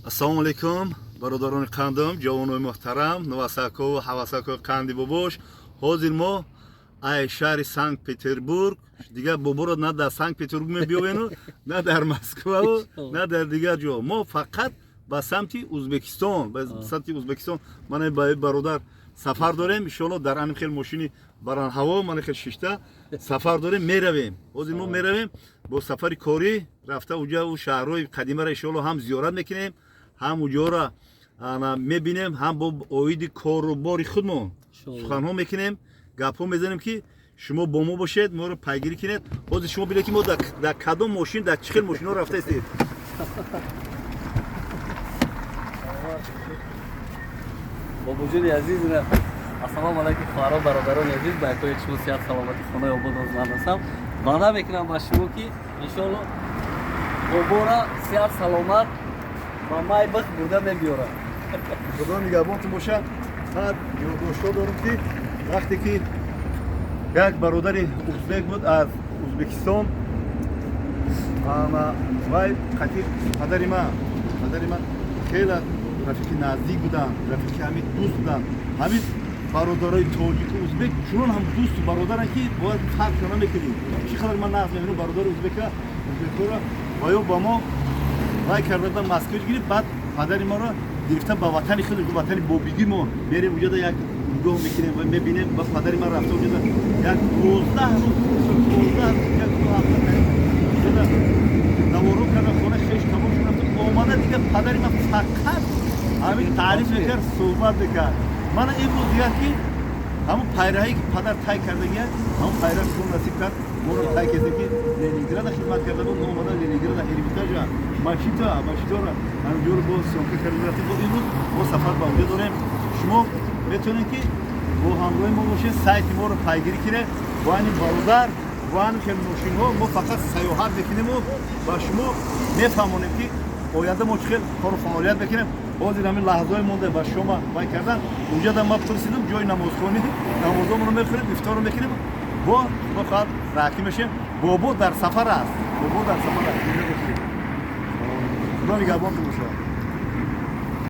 ассалому алайкум бародарони қандам, ҷавонои муҳтарам, навасако ва ҳавасакои қанди бобош. Ҳозир мо ай шаҳри Санкт-Петербург, дигар боборо на дар Санкт-Петербург мебиёбену, на дар Москваву, на дар дигар ҷо. Мо фақат ба самти Узбекистон, ман ба бародар сафар дорем. Иншоалло дар ани хел мошини баранҳаво, ман хел шишта сафар дорем, меравем. Ҳозир мо меравем бо сафари корӣ, рафта уҷа у шаҳрҳои қадимаро иншоалло ҳам зиёрат мекунем, ҳам уҷора мебинем, ҳам бо оиди корубори худмон суханҳо мекунем, гапҳо мезанем ки шумо бо мо бошед, моро пайгирӣ кунед. Ҳозир шумо билед ки мо дар кадом мошин, дар чӣ хел мошинҳо рафтаистед? با وجود عزیز السلام علیکم خواهران برادران عزیز به اکوی شما صحت سلامتی خانه آباد آزمند هستم. وعده میکنم با شما که انشالله بابورا صحت سلامت و مای بخت برده میبیارم. خدا نگهبانتون باشه. من یادداشت‌ها دارم که وقتی که یک برادر ازبک بود از ازبکستان، وای خطیر پدری من خیلی رفیق نزدیک بودن، رفیق همین دوست بودن. همین برادرای تاجیک و ازبک چون هم دوست و برادرن که باید فرق کنه میکنیم. چی خبر من نقل میکنم برادر ازبکا را با ما وای کرده بودن مسکوچ گرفت، بعد پدر ما را گرفتن به وطن خود، وطن بابگی ما بریم اونجا یک نگاه میکنیم و میبینیم. با پدر ما رفته اونجا یک 12 روز یک دو هفته نوارو کرده خونه خیش تمام شد. اومده دیگه پدر ما فقط همین تعریف میکرد، صحبت میکرد. من امروز دیگر که همون پیرهایی که پدر تای کرده گیه، همون پیره خون نصیب کرد، ما رو تای کرده که لینینگراد خدمت کرده بود. ما اومده لینینگراد هریمیتاژ ماشیتا را همونجا رو با سومکه کرده رفتیم. بود امروز ما سفر به اونجا داریم. شما میتونید که با همراه ما باشید، سایت ما رو پیگیری کنه با این برادر و این که ماشین ها. ما فقط سیاحت میکنیم و با شما میفهمونیم که باید ما چه کار و فعالیت بکنیم. حاضر همین لحظه‌های مونده با شما وای کردن. اونجا در ما پرسیدم جای نمازخوانی، نمازمون رو میخونیم، افطار رو میکنیم. با فقط راکی میشیم. بابا در سفر است. خدا نگهبانتون باشه.